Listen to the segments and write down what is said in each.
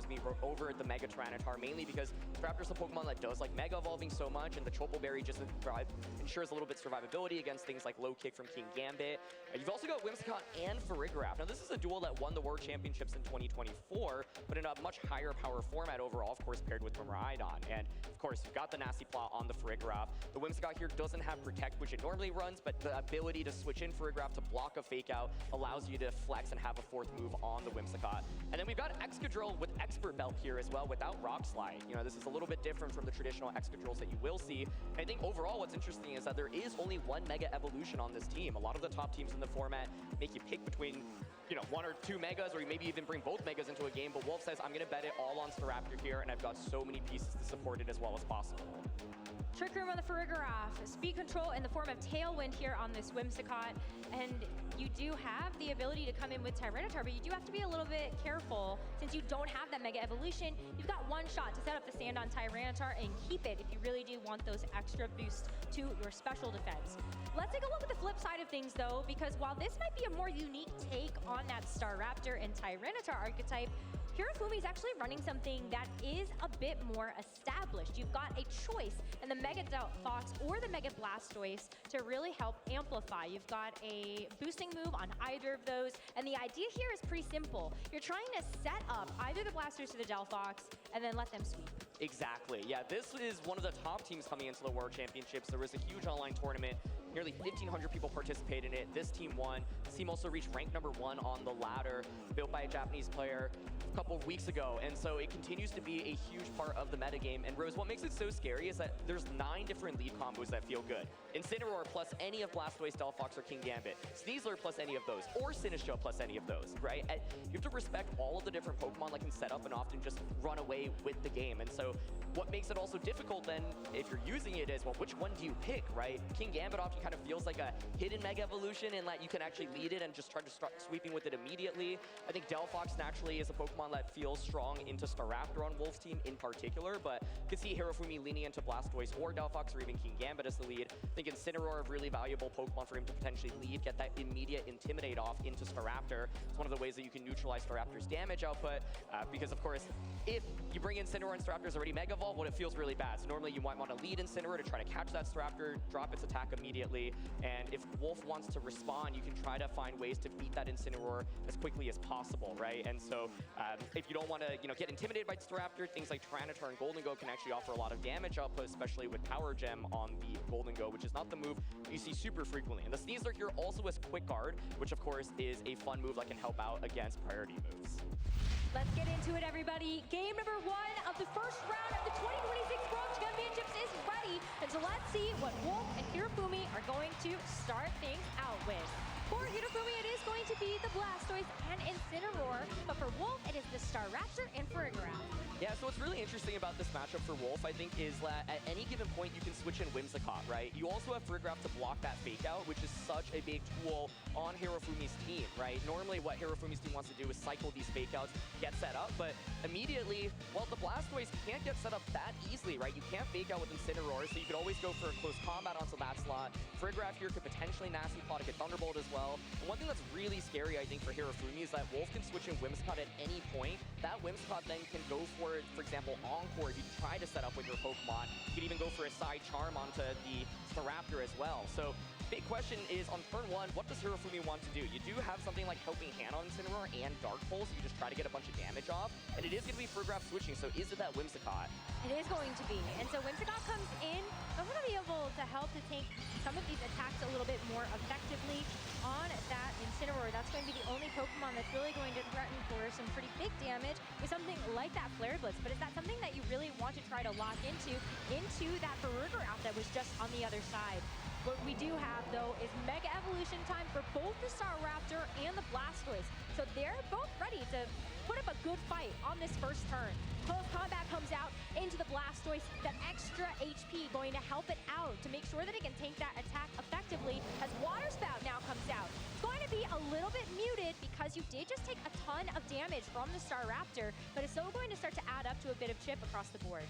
me over the Mega Tyranitar, mainly because Staraptor's a Pokemon that does like Mega Evolving so much, and the Chople Berry just ensures a little bit survivability against things like Low Kick from King Gambit. You've also got Whimsicott and Farigiraf. Now, this is a duel that won the World Championships in 2024, but in a much higher power format overall, of course, paired with Miraidon. And, of course, you've got the Nasty Plot on the Farigiraf. The Whimsicott here doesn't have Protect, which it normally runs, but the ability to switch in Farigiraf to block a Fake Out allows you to flex and have a fourth move on the Whimsicott. And then we've got Excadrill with Expert Belt here as well without Rock Slide. You know, this is a little bit different from the traditional Excadrills that you will see. And I think overall what's interesting is that there is only one Mega Evolution on this team. A lot of the top teams in the format make you pick between, you know, 1 or 2 Megas, or you maybe even bring both Megas into a game. But Wolfe says, I'm going to bet it all on Staraptor here, and I've got so many pieces to support it as well as possible. Trick Room on the Farigiraf, speed control in the form of Tailwind here on this Whimsicott, and you do have the ability to come in with Tyranitar, but you do have to be a little bit careful since you don't have that Mega Evolution. You've got one shot to set up the stand on Tyranitar and keep it if you really do want those extra boosts to your special defense. Let's take a look at the flip side of things though, because while this might be a more unique take on that Staraptor and Tyranitar archetype, Hirofumi's actually running something that is a bit more established. You've got a choice in the Mega Fox or the Mega Blastoise to really help amplify. You've got a boosting move on either of those, and the idea here is pretty simple. You're trying to set up either the Blastoise or the Delphox and then let them sweep. Exactly. Yeah, this is one of the top teams coming into the World Championships. There was a huge online tournament. Nearly 1,500 people participated in it. This team won. This team also reached rank #1 on the ladder, built by a Japanese player a couple of weeks ago. And so it continues to be a huge part of the metagame. And Rose, what makes it so scary is that there's 9 different lead combos that feel good. Incineroar plus any of Blastoise, Delphox, or King Gambit. Sneasler plus any of those. Or Sinistcha plus any of those, right? And you have to respect all of the different Pokemon that can set up and often just run away with the game. And so what makes it also difficult then, if you're using it, is, well, which one do you pick, right? King Gambit often kind of feels like a hidden Mega Evolution in that you can actually lead it and just try to start sweeping with it immediately. I think Delphox naturally is a Pokemon that feels strong into Staraptor on Wolfe's team in particular, but you can see Hirofumi leaning into Blastoise or Delphox or even King Gambit as the lead. I think Incineroar, a really valuable Pokemon for him to potentially lead, get that immediate Intimidate off into Staraptor. It's one of the ways that you can neutralize Staraptor's damage output, because of course, if you bring Incineroar and Staraptor's already Mega Evolved, well, it feels really bad. So normally you might want to lead Incineroar to try to catch that Staraptor, drop its attack immediately, and if Wolfe wants to respond, you can try to find ways to beat that Incineroar as quickly as possible, right? And so if you don't want to, get intimidated by Staraptor, things like Tyranitar and Golden Go can actually offer a lot of damage output, especially with Power Gem on the Golden Go, which is not the move you see super frequently. And the Sneasler here also has Quick Guard, which of course is a fun move that can help out against priority moves. Let's get into it, everybody. Game #1 of the first round of the 2026 World Championships is ready. And so let's see what Wolfe and Hirofumi are going to start things out with. For Hirofumi, it is going to be the Blastoise and Incineroar, but for Wolfe, it is the Staraptor and Farigiraf. Yeah, so what's really interesting about this matchup for Wolfe, I think, is that at any given point you can switch in Whimsicott, right? You also have Farigiraf to block that Fake Out, which is such a big tool on Hirofumi's team, right? Normally what Hirofumi's team wants to do is cycle these Fake Outs, get set up, but immediately, well, the Blastoise can't get set up that easily, right? You can't Fake Out with Incineroar, so you could always go for a close combat onto that slot. Farigiraf here could potentially Nasty Plot to get Thunderbolt as well. And one thing that's really scary, I think, for Hirofumi is that Wolfe can switch in Whimsicott at any point. That Whimsicott then can go for example, Encore if you try to set up with your Pokemon. You could even go for a Side Charm onto the Staraptor as well. So big question is, on turn 1, what does Hirofumi want to do? You do have something like Helping Hand on Incineroar and Dark Pulse. You just try to get a bunch of damage off. And it is going to be Farigiraf switching, so is it that Whimsicott? It is going to be. And so Whimsicott comes in. I'm going to be able to help to take some of these attacks a little bit more effectively on that Incineroar. That's going to be the only Pokemon that's really going to threaten for some pretty big damage with something like that Flare Blitz. But is that something that you really want to try to lock into that Farigiraf that was just on the other side? What we do have, though, is Mega Evolution time for both the Staraptor and the Blastoise. So they're both ready to put up a good fight on this first turn. Close Combat comes out into the Blastoise. That extra HP going to help it out to make sure that it can take that attack effectively as Water Spout now comes out. It's going to be a little bit muted because you did just take a ton of damage from the Staraptor, but it's still going to start to add up to a bit of chip across the board.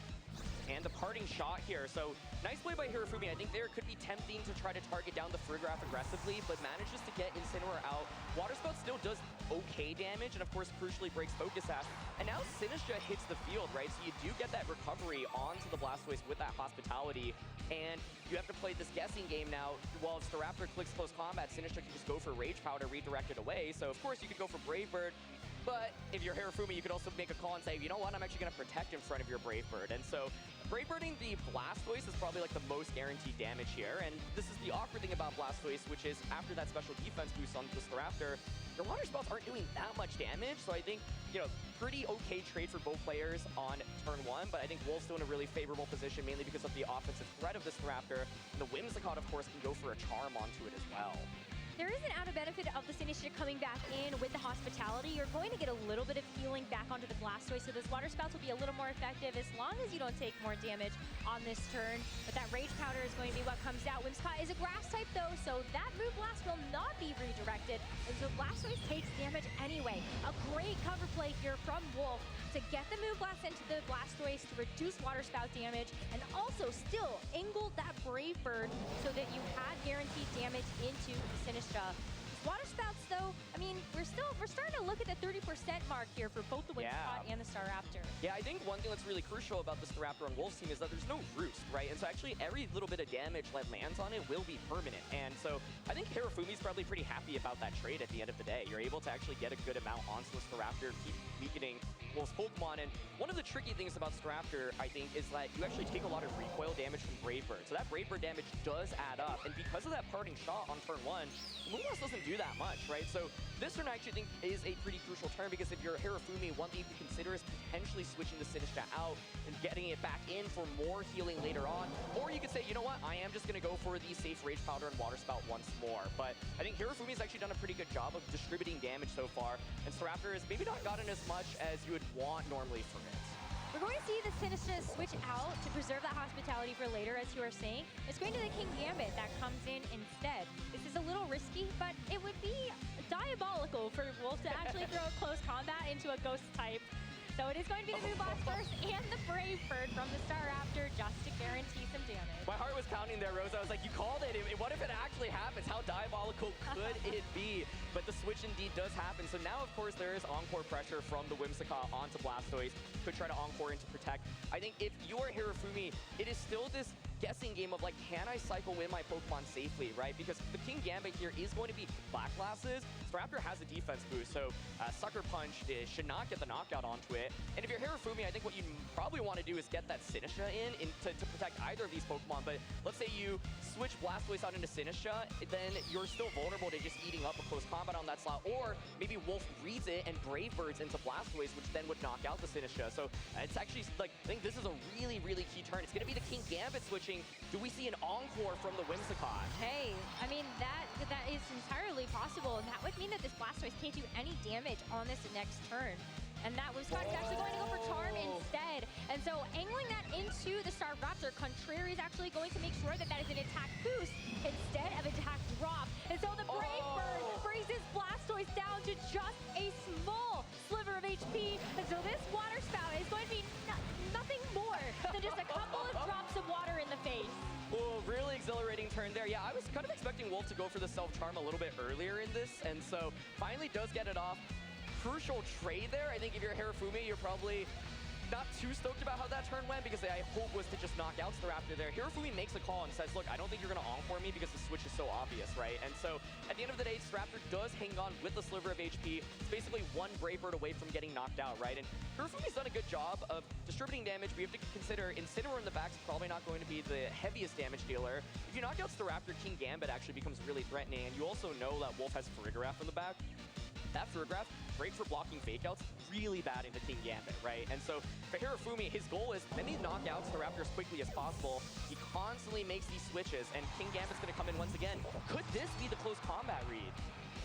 And the parting shot here. So nice play by Hirofumi. I think there could be tempting to try to target down the Farigiraf aggressively, but manages to get Incineroar out. Water Spout still does okay damage, and of course, crucially breaks Focus Sash. And now Sinistra hits the field, right? So you do get that recovery onto the Blastoise with that Hospitality, and you have to play this guessing game now. While Staraptor clicks close combat, Sinistra can just go for Rage Powder, redirect it away. So of course you could go for Brave Bird, but if you're Hirofumi, you could also make a call and say, you know what, I'm actually going to protect in front of your Brave Bird. And so Brave Birding the Blastoise is probably like the most guaranteed damage here. And this is the awkward thing about Blastoise, which is after that special defense boost on the Staraptor, your water spells aren't doing that much damage. So I think, you know, pretty okay trade for both players on turn 1, but I think Wolfe's still in a really favorable position, mainly because of the offensive threat of this Staraptor. And the Whimsicott, of course, can go for a charm onto it as well. There is an added benefit of the Sinistra coming back in with the Hospitality. You're going to get a little bit of healing back onto the Blastoise, so those Water Spouts will be a little more effective as long as you don't take more damage on this turn. But that Rage Powder is going to be what comes out. Whimsicott is a Grass type though, so that Move Blast will not be redirected, and so Blastoise takes damage anyway. A great cover play here from Wolfe to get the Move Blast into the Blastoise to reduce Water Spout damage, and also still angled that Brave Bird so that you had guaranteed damage into the Sinistra. Water Spouts, though, I mean, we're starting to look at the 30% mark here for both the Whimsicott and the Staraptor. Yeah, I think one thing that's really crucial about the Staraptor on Wolfe's team is that there's no roost, right? And so actually every little bit of damage that lands on it will be permanent. And so I think Hirofumi's probably pretty happy about that trade at the end of the day. You're able to actually get a good amount onto the Staraptor, keep weakening Wolfe's Pokemon. And one of the tricky things about Staraptor, I think, is that you actually take a lot of recoil damage from Brave Bird. So that Brave Bird damage does add up. And because of that parting shot on turn 1, Moonblast doesn't do that much, right? So this turn I actually think is a pretty crucial turn, because if you're Hirofumi, one thing you can consider is potentially switching the Sinistra out and getting it back in for more healing later on. Or you could say, you know what, I am just going to go for the safe Rage Powder and Water Spout once more. But I think Hirofumi's actually done a pretty good job of distributing damage so far, and Staraptor has maybe not gotten as much as you would want normally from it. We're going to see the Sinistra switch out to preserve that Hospitality for later, as you are saying. It's going to the King Gambit that comes in instead. This is a little risky, but it would be diabolical for Wolfe to actually throw a close combat into a Ghost type. So it is going to be the Move Blast first and the Brave Bird from the Staraptor just to guarantee some damage. My heart was pounding there, Rose. I was like, you called it. What if it actually happens? How diabolical could it be? But the switch indeed does happen. So now, of course, there is Encore pressure from the Whimsicott onto Blastoise. Could try to Encore in to protect. I think if you are Hirofumi, it is still this guessing game of like, can I cycle win my Pokemon safely, right? Because the King Gambit here is going to be Black Glasses. Staraptor has a defense boost, so Sucker Punch should not get the knockout onto it. And if you're Hirofumi, I think what you probably want to do is get that Sinistra to protect either of these Pokemon. But let's say you switch Blastoise out into Sinistra, then you're still vulnerable to just eating up a close combat on that slot. Or maybe Wolfe reads it and Brave Birds into Blastoise, which then would knock out the Sinistra. So it's actually, like, I think this is a really, really key turn. It's going to be the King Gambit switching. Do we see an Encore from the Whimsicott? Hey, I mean, that is entirely possible, and that would mean that this Blastoise can't do any damage on this next turn. And that Whimsicott is actually going to go for Charm instead. And so angling that into the Staraptor, Contrary is actually going to make sure that that is an attack boost instead of attack drop. And so the Brave Bird brings this Blastoise down to just a small sliver of HP. And so this Water Spout is going to be nothing more than just a couple of drops of water in the face. Oh, really exhilarating turn there. Yeah, I was kind of expecting Wolfe to go for the self-charm a little bit earlier in this, and so finally does get it off. Crucial trade there. I think if you're Hirofumi, you're probably not too stoked about how that turn went, because the hope was to just knock out Staraptor there. Hirofumi makes a call and says, look, I don't think you're going to Encore me because the switch is so obvious, right? And so at the end of the day, Staraptor does hang on with the sliver of HP. It's basically one Brave Bird away from getting knocked out, right? And Hirofumi's done a good job of distributing damage. We have to consider Incineroar in the back is probably not going to be the heaviest damage dealer. If you knock out Staraptor, King Gambit actually becomes really threatening. And you also know that Wolfe has Farigiraf in the back. That Farigiraf, great for blocking fakeouts, really bad into King Gambit, right? And so for Hirofumi, his goal is let me knock out Staraptor as quickly as possible. He constantly makes these switches, and King Gambit's going to come in once again. Could this be the close combat read?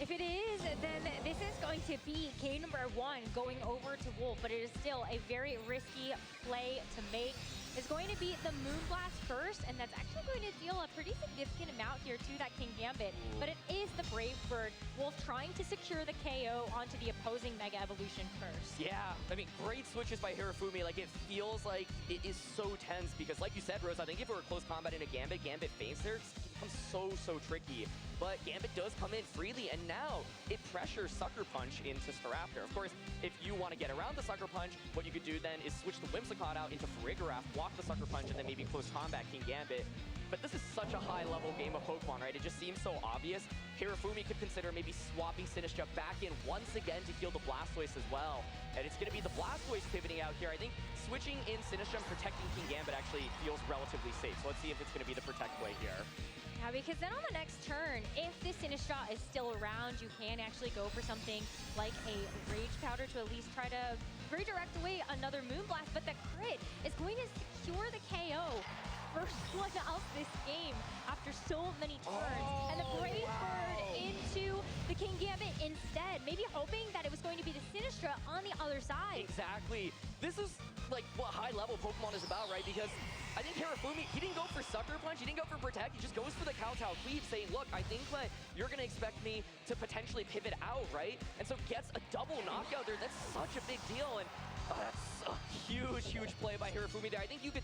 If it is, then this is going to be game number 1 going over to Wolfe, but it is still a very risky play to make. It's going to be the Moonblast first, and that's actually going to deal a pretty significant amount here to that King Gambit. But it is the Brave Bird. Wolfe trying to secure the KO onto the opposing Mega Evolution first. Yeah, I mean, great switches by Hirofumi. Like, it feels like it is so tense because, like you said, Rose, I think if it were close combat in a Gambit, Gambit feints there, it becomes so tricky. but Gambit does come in freely, and now it pressures Sucker Punch into Staraptor. Of course, if you want to get around the Sucker Punch, what you could do then is switch the Whimsicott out into Farigiraf, block the Sucker Punch, and then maybe close combat King Gambit. But this is such a high-level game of Pokemon, right? It just seems so obvious. Hirofumi could consider maybe swapping Sinistcha back in once again to heal the Blastoise as well. And it's going to be the Blastoise pivoting out here. I think switching in Sinistcha and protecting King Gambit actually feels relatively safe. So let's see if it's going to be the protect play here. Yeah, because then on the next turn, if the Sinistcha is still around, you can actually go for something like a Rage Powder to at least try to redirect away another Moonblast. But the crit is going to secure the KO. First one of this game after so many turns. And the Brave Bird into the King Gambit instead. Maybe hoping that it was going to be the Sinistcha on the other side. Exactly. This is like what high-level Pokemon is about, right? Because I think Hirofumi, he didn't go for Sucker Punch, he didn't go for Protect, he just goes for the Kowtow Cleave, saying, look, I think that you're going to expect me to potentially pivot out, right? And so gets a double knockout there. That's such a big deal, and that's a huge, huge play by Hirofumi there. I think you could...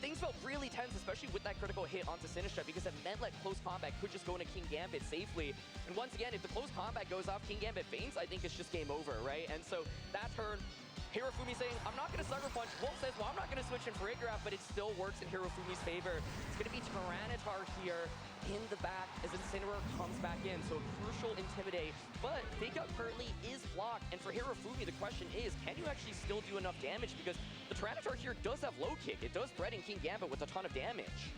Things felt really tense, especially with that critical hit onto Sinistcha, because it meant like close combat could just go into King Gambit safely. And once again, if the close combat goes off, King Gambit faints, I think it's just game over, right? And so that turn, Hirofumi saying, I'm not going to Sucker Punch. Wolfe says, well, I'm not going to switch in Farigiraf, but it still works in Hirofumi's favor. It's going to be Tyranitar here in the back as Incineroar comes back in. So a crucial Intimidate, but Fake Out currently is blocked. And for Hirofumi, the question is, can you actually still do enough damage? Because the Tyranitar here does have low kick. It does threaten King Gambit with a ton of damage.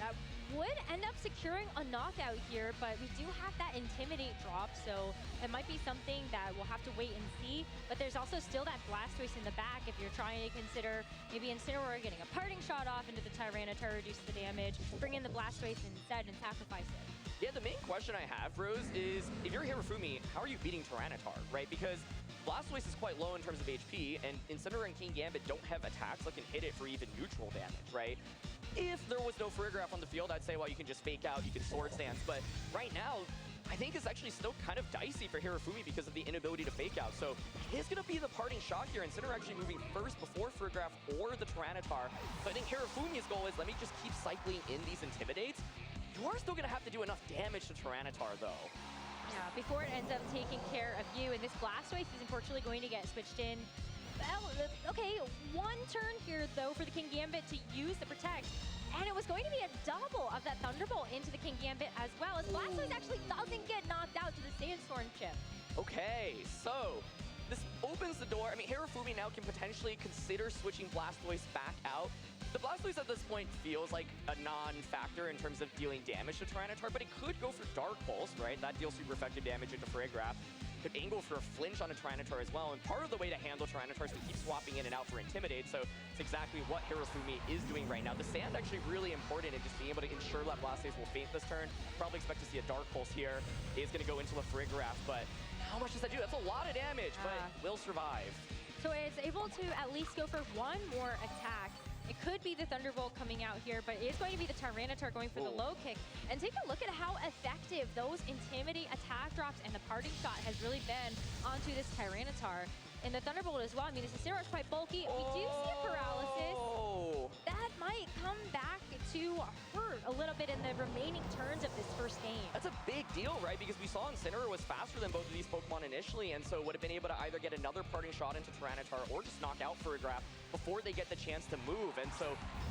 That would end up securing a knockout here, but we do have that Intimidate drop, so it might be something that we'll have to wait and see. But there's also still that Blastoise in the back if you're trying to consider maybe Incineroar getting a parting shot off into the Tyranitar, reduce the damage, bring in the Blastoise instead and sacrifice it. Yeah, the main question I have, Rose, is if you're Hirofumi, how are you beating Tyranitar, right? Because Blastoise is quite low in terms of HP, and Incineroar and King Gambit don't have attacks that can hit it for even neutral damage, right? If there was no Farigiraf on the field, I'd say, well, you can just fake out, you can Swords Dance, but right now, I think it's actually still kind of dicey for Hirofumi because of the inability to fake out. So it is going to be the parting shot here. Incineroar actually moving first before Farigiraf or the Tyranitar. So I think Hirofumi's goal is, let me just keep cycling in these Intimidates. You are still going to have to do enough damage to Tyranitar, though. Yeah, before it ends up taking care of you, and this Blastoise is unfortunately going to get switched in. Well, okay, one turn here, though, for the King Gambit to use the Protect. And it was going to be a double of that Thunderbolt into the King Gambit as well, as Blastoise actually doesn't get knocked out to the Sandstorm chip. Okay, so this opens the door. I mean, Hirofumi now can potentially consider switching Blastoise back out. The Blastoise at this point feels like a non-factor in terms of dealing damage to Tyranitar, but it could go for Dark Pulse, right? That deals super effective damage into Farigiraf. Could angle for a flinch on a Tyranitar as well, and part of the way to handle Tyranitar is to keep swapping in and out for Intimidate, so it's exactly what Hirofumi is doing right now. The Sand actually really important in just being able to ensure that Blastoise will faint this turn. Probably expect to see a Dark Pulse here. Is going to go into a Farigiraf, but how much does that do? That's a lot of damage, but will survive. So it's able to at least go for one more attack. It could be the Thunderbolt coming out here, but it is going to be the Tyranitar going for the low kick. And take a look at how effective those Intimidate attack drops and the parting shot has really been onto this Tyranitar. And the Thunderbolt as well. I mean, this Incineroar is quite bulky. We do see a paralysis. That might come back to hurt a little bit in the remaining turns of this first game. That's a big deal, right? Because we saw Incineroar was faster than both of these Pokemon initially, and so would have been able to either get another parting shot into Tyranitar or just knock out Farigiraf before they get the chance to move. And so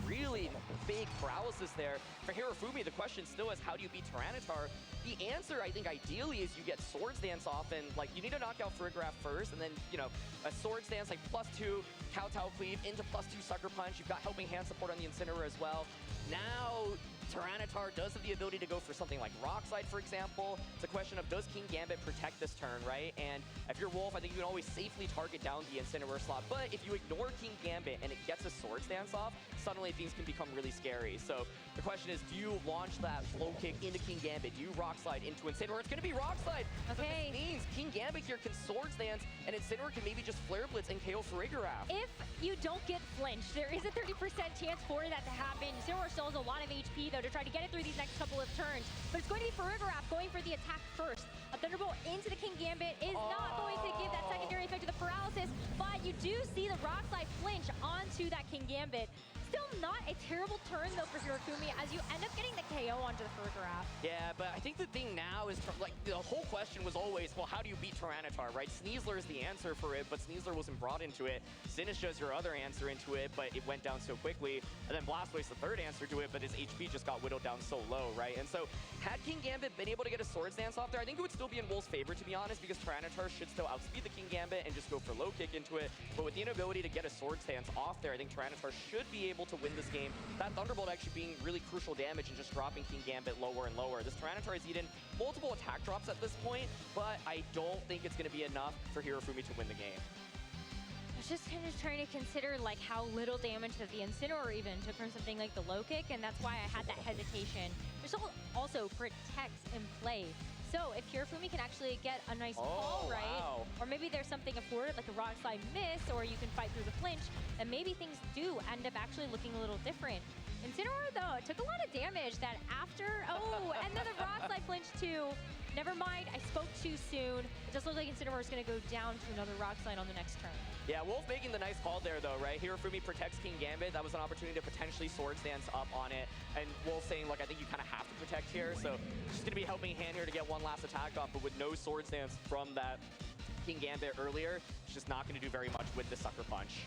really big paralysis there. For Hirofumi, the question still is, how do you beat Tyranitar? The answer, I think, ideally is you get Swords Dance off, and like you need to knock out Farigiraf first, and then, you know, a Swords Dance like +2 Kowtow Cleave into +2 Sucker Punch. You've got Helping Hand support on the Incineroar as well. Now Tyranitar does have the ability to go for something like Rock Slide, for example. It's a question of, does King Gambit protect this turn, right? And if you're Wolfe, I think you can always safely target down the Incineroar slot. But if you ignore King Gambit and it gets a Swords Dance off, suddenly things can become really scary. So the question is, do you launch that low kick into King Gambit? Do you Rock Slide into Incineroar? It's going to be Rock Slide. Okay. So this means King Gambit here can Swords Dance, and Incineroar can maybe just Flare Blitz and KO Farigiraf. If you don't get flinched, there is a 30% chance for that to happen. Incineroar still has a lot of HP, though, to try to get it through these next couple of turns. But it's going to be Farigiraf going for the attack first. A Thunderbolt into the King Gambit is not going to give that secondary effect of the paralysis, but you do see the Rock Slide flinch onto that King Gambit. Still not a terrible turn, though, for Hirofumi, as you end up getting the KO onto the Fergaraf. Yeah, but I think the thing now is, like, the whole question was always, well, how do you beat Tyranitar, right? Sneasler is the answer for it, but Sneasler wasn't brought into it. Sinistra is your other answer into it, but it went down so quickly. And then Blastoise the third answer to it, but his HP just got whittled down so low, right? And so had King Gambit been able to get a Swords Dance off there, I think it would still be in Wolf's favor, to be honest, because Tyranitar should still outspeed the King Gambit and just go for low kick into it. But with the inability to get a Swords Dance off there, I think Tyranitar should be able to win this game. That Thunderbolt actually being really crucial damage and just dropping King Gambit lower and lower. This Tyranitar has eaten multiple attack drops at this point, but I don't think it's going to be enough for Hirofumi to win the game. I was just kind of trying to consider like how little damage that the Incineroar even took from something like the low kick, and that's why I had that hesitation. There's also protects in play. So if Hirofumi can actually get a nice call right, wow. or maybe there's something afforded like a rock slide miss, or you can fight through the flinch, then maybe things do end up actually looking a little different. Incineroar, though, took a lot of damage that after, and then the rock slide flinch too. Never mind, I spoke too soon. It does look like Incineroar is going to go down to another rock slide on the next turn. Yeah, Wolf making the nice call there, though, right? Hirofumi protects King Gambit. That was an opportunity to potentially Swords Dance up on it. And Wolf saying, look, I think you kind of have to protect here. So just going to be helping hand here to get one last attack off, but with no Swords Dance from that King Gambit earlier, it's just not going to do very much with the Sucker Punch.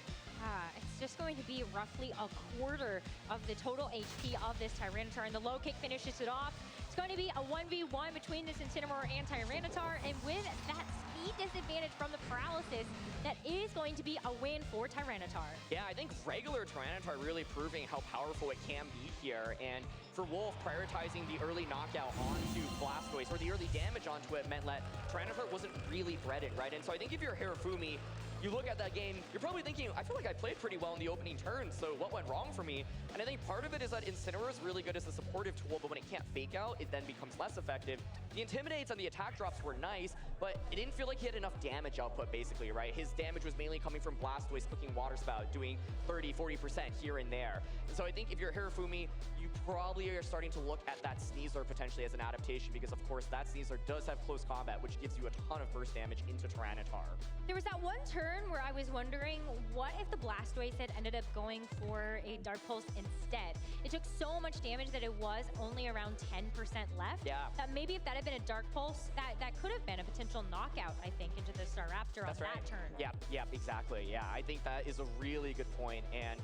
It's just going to be roughly a quarter of the total HP of this Tyranitar, and the low kick finishes it off. It's going to be a 1v1 between this Incineroar and Tyranitar, and with that speed disadvantage from the paralysis, that is going to be a win for Tyranitar. Yeah, I think regular Tyranitar really proving how powerful it can be here, and for Wolf, prioritizing the early knockout onto Blastoise, or the early damage onto it, meant that Tyranitar wasn't really threatened, right? And so I think if you're Hirofumi, you look at that game, you're probably thinking, I feel like I played pretty well in the opening turn, so what went wrong for me? And I think part of it is that Incineroar is really good as a supportive tool, but when it can't fake out, it then becomes less effective. The Intimidates and the attack drops were nice, but it didn't feel like he had enough damage output, basically, right? His damage was mainly coming from Blastoise cooking Water Spout, doing 30, 40% here and there. And so I think if you're Hirofumi, you probably are starting to look at that Sneasler potentially as an adaptation, because of course that Sneasler does have close combat, which gives you a ton of burst damage into Tyranitar. There was that one turn where I was wondering, what if the Blastoise had ended up going for a Dark Pulse instead? It took so much damage that it was only around 10% left. Yeah. That maybe if that had been a Dark Pulse, that could have been a potential knockout, I think, into the Staraptor on that turn. Yeah, exactly. Yeah, I think that is a really good point. And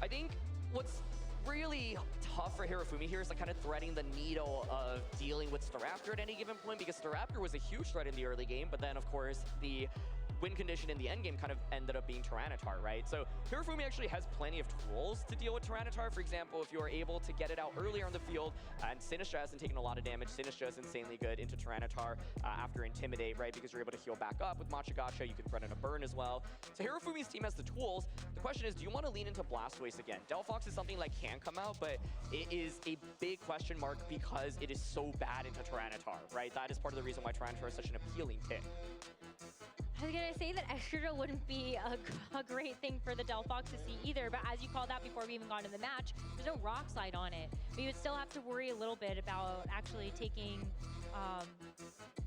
I think what's really tough for Hirofumi here is like kind of threading the needle of dealing with Staraptor at any given point, because Staraptor was a huge threat in the early game, but then of course the win condition in the end game kind of ended up being Tyranitar, right? So Hirofumi actually has plenty of tools to deal with Tyranitar. For example, if you are able to get it out earlier on the field, and Sinistra hasn't taken a lot of damage. Sinistra is insanely good into Tyranitar after Intimidate, right? Because you're able to heal back up with Machagacha. You can thread in a burn as well. So Hirofumi's team has the tools. The question is, do you want to lean into Blastoise again? Delphox is something that can come out, but it is a big question mark because it is so bad into Tyranitar, right? That is part of the reason why Tyranitar is such an appealing pick. I was going to say that Extra wouldn't be a great thing for the Delphox to see either, but as you called out before we even got into the match, there's no Rock Slide on it. But you would still have to worry a little bit about actually taking,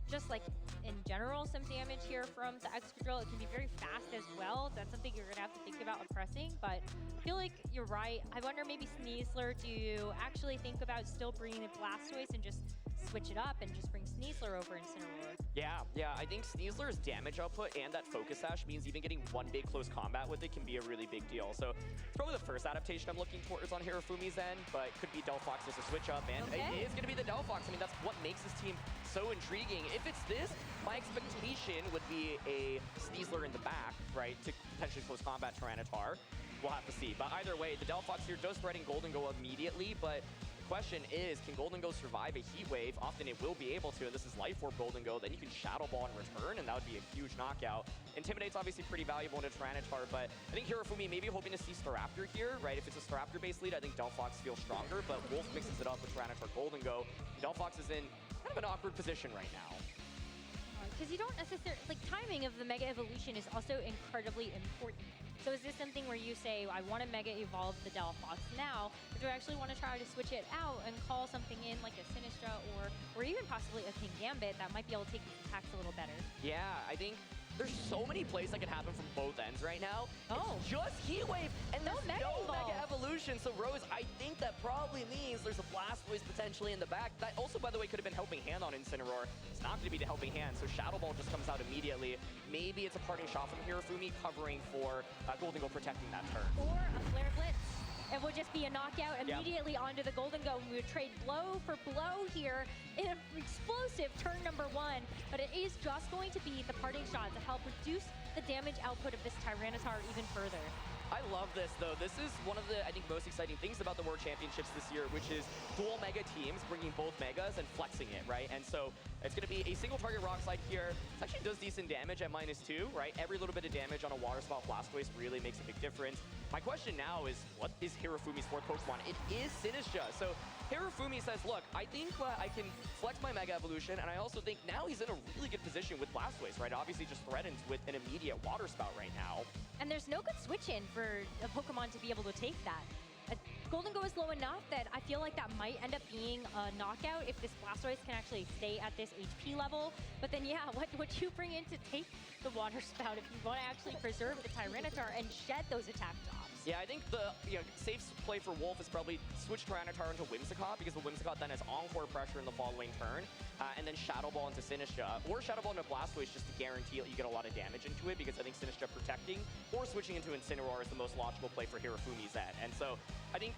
just like in general, some damage here from the Excadrill. It can be very fast as well. That's something you're going to have to think about pressing, but I feel like you're right. I wonder maybe Sneasler, do you actually think about still bringing the Blastoise and just switch it up and just bring Sneasler over Incineroar? Yeah, I think Sneasler's damage output and that Focus Sash means even getting one big close combat with it can be a really big deal. So it's probably the first adaptation I'm looking towards on Hirofumi's end, but it could be Delphox as a switch up, and it is going to be the Delphox. I mean, that's what makes this team so intriguing. If it's this, my expectation would be a Sneasler in the back, right, to potentially close combat Tyranitar. We'll have to see. But either way, the Delphox here does threaten Golden Go immediately, but question is, can Golden Go survive a Heat Wave? Often it will be able to, and this is Life Orb Golden Go. Then you can Shadow Ball in return, and that would be a huge knockout. Intimidate's obviously pretty valuable into Tyranitar, but I think Hirofumi maybe hoping to see Staraptor here, right? If it's a Staraptor-based lead, I think Delphox feels stronger, but Wolf mixes it up with Tyranitar Golden Go. Delphox is in kind of an awkward position right now. Because you don't necessarily, like, timing of the Mega Evolution is also incredibly important. So is this something where you say, I want to Mega Evolve the Delphox now, or do I actually want to try to switch it out and call something in like a Sinistra or even possibly a King Gambit that might be able to take these attacks a little better? Yeah, I think there's so many plays that can happen from both ends right now. Oh. It's just Heat Wave, and there's no Mega Evolution. evolution. So Rose, I think that probably means there's a Blastoise potentially in the back. That also, by the way, could have been helping hand on Incineroar. It's not going to be the helping hand, so Shadow Ball just comes out immediately. Maybe it's a parting shot from Hirofumi covering for Golden Go protecting that turn. Or a Flare Blitz. It would just be a knockout immediately onto the Golden Go. We would trade blow for blow here in an explosive turn number 1. But it is just going to be the parting shot to help reduce the damage output of this Tyranitar even further. I love this, though. This is one of the, I think, most exciting things about the World Championships this year, which is dual Mega teams bringing both Megas and flexing it, right? And so it's going to be a single target Rock Slide here. It actually does decent damage at -2, right? Every little bit of damage on a Water Spout Blastoise really makes a big difference. My question now is, what is Hirofumi's fourth Pokemon? It is Sinistcha. So Hirofumi says, look, I think I can flex my Mega Evolution, and I also think now he's in a really good position with Blastoise, right? Obviously just threatens with an immediate Water Spout right now. And there's no good switch-in for a Pokemon to be able to take that. Golden Go is low enough that I feel like that might end up being a knockout if this Blastoise can actually stay at this HP level. But then, yeah, what you bring in to take the Water Spout if you want to actually preserve the Tyranitar and shed those attack drops? Yeah, I think the safe play for Wolf is probably switch Tyranitar into Whimsicott, because the Whimsicott then has Encore pressure in the following turn, and then Shadow Ball into Sinistcha, or Shadow Ball into Blastoise just to guarantee that you get a lot of damage into it, because I think Sinistcha protecting or switching into Incineroar is the most logical play for Hirofumi's end. And so I think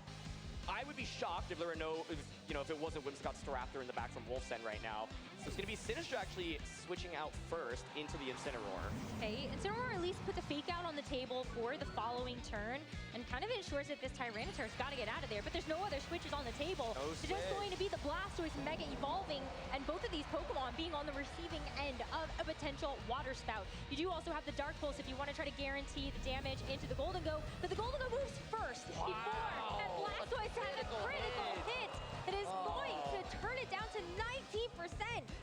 I would be shocked if there were no, if it wasn't Whimsicott Staraptor in the back from Wolf's end right now. So it's going to be Sinistcha actually switching out first into the Incineroar. Okay, Incineroar at least put the fake out on the table for the following turn and kind of ensures that this Tyranitar's got to get out of there, but there's no other switches on the table. It's just going to be the Blastoise Mega evolving and both of these Pokemon being on the receiving end of a potential Water Spout. You do also have the Dark Pulse if you want to try to guarantee the damage into the Golden Go, but the Golden Go moves first before that Blastoise has a critical hit that is going to turn it down to 19%.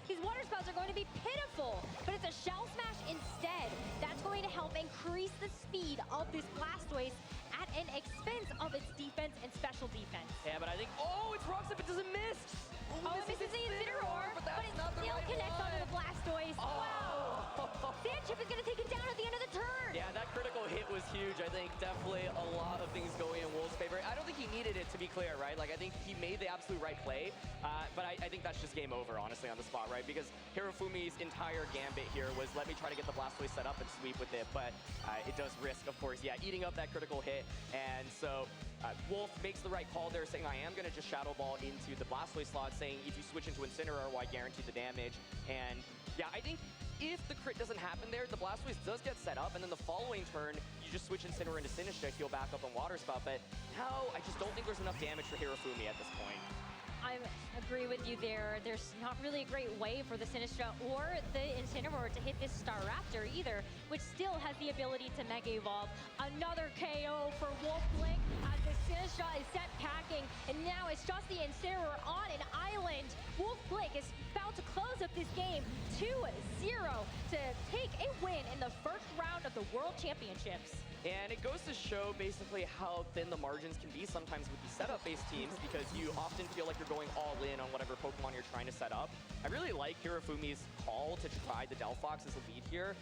These Water Spouts are going to be pitiful, but it's a Shell Smash instead. That's going to help increase the speed of this Blastoise at an expense of its defense and special defense. Yeah, but I think, it's Rock Slide, but doesn't miss. It misses the Incineroar, but it still connects onto the Blastoise. Wow! Sandchip is going to take it down at the end of the turn. Yeah, that critical hit was huge. I think definitely a lot of things going in Wolf's favor. I don't think he needed it, to be clear, right? Like, I think he made the absolute right play, but I think that's just game over, honestly, on the spot, right? Because Hirofumi's entire gambit here was let me try to get the Blastoise set up and sweep with it, but it does risk, of course, eating up that critical hit. And so Wolf makes the right call there, saying I am going to just Shadow Ball into the Blastoise slot, saying if you switch into Incineroar, I guarantee the damage. And yeah, I think if the crit doesn't happen there, the Blastoise does get set up, and then the following turn, you just switch Incineroar into Sinistcha, heal back up on Water Spout. But now, I just don't think there's enough damage for Hirofumi at this point. I agree with you there. There's not really a great way for the Sinistcha or the Incineroar to hit this Staraptor either, which still has the ability to Mega Evolve. Another KO for Wolfe Glick as the Sinistcha is set packing, and now it's just the Incineroar on an island. Wolfe Glick is about to close up this game 2-0 to take a win in the first round of the World Championships. And it goes to show basically how thin the margins can be sometimes with these setup-based teams, because you often feel like you're going all in on whatever Pokemon you're trying to set up. I really like Hirofumi's call to try the Delphox as a lead here.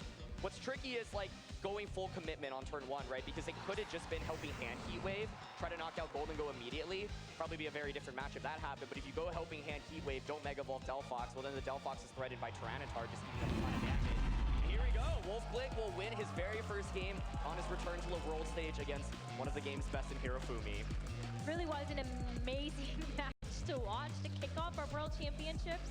What's tricky is like going full commitment on turn 1, right? Because it could have just been helping hand Heat Wave, try to knock out Golden Go immediately. Probably be a very different match if that happened. But if you go helping hand Heat Wave, don't Mega Evolve Delphox, well then the Delphox is threatened by Tyranitar, just eating up a ton of damage. Here we go. Wolfe Glick will win his very first game on his return to the world stage against one of the game's best in Hirofumi. Really was an amazing match to watch to kick off our World Championships.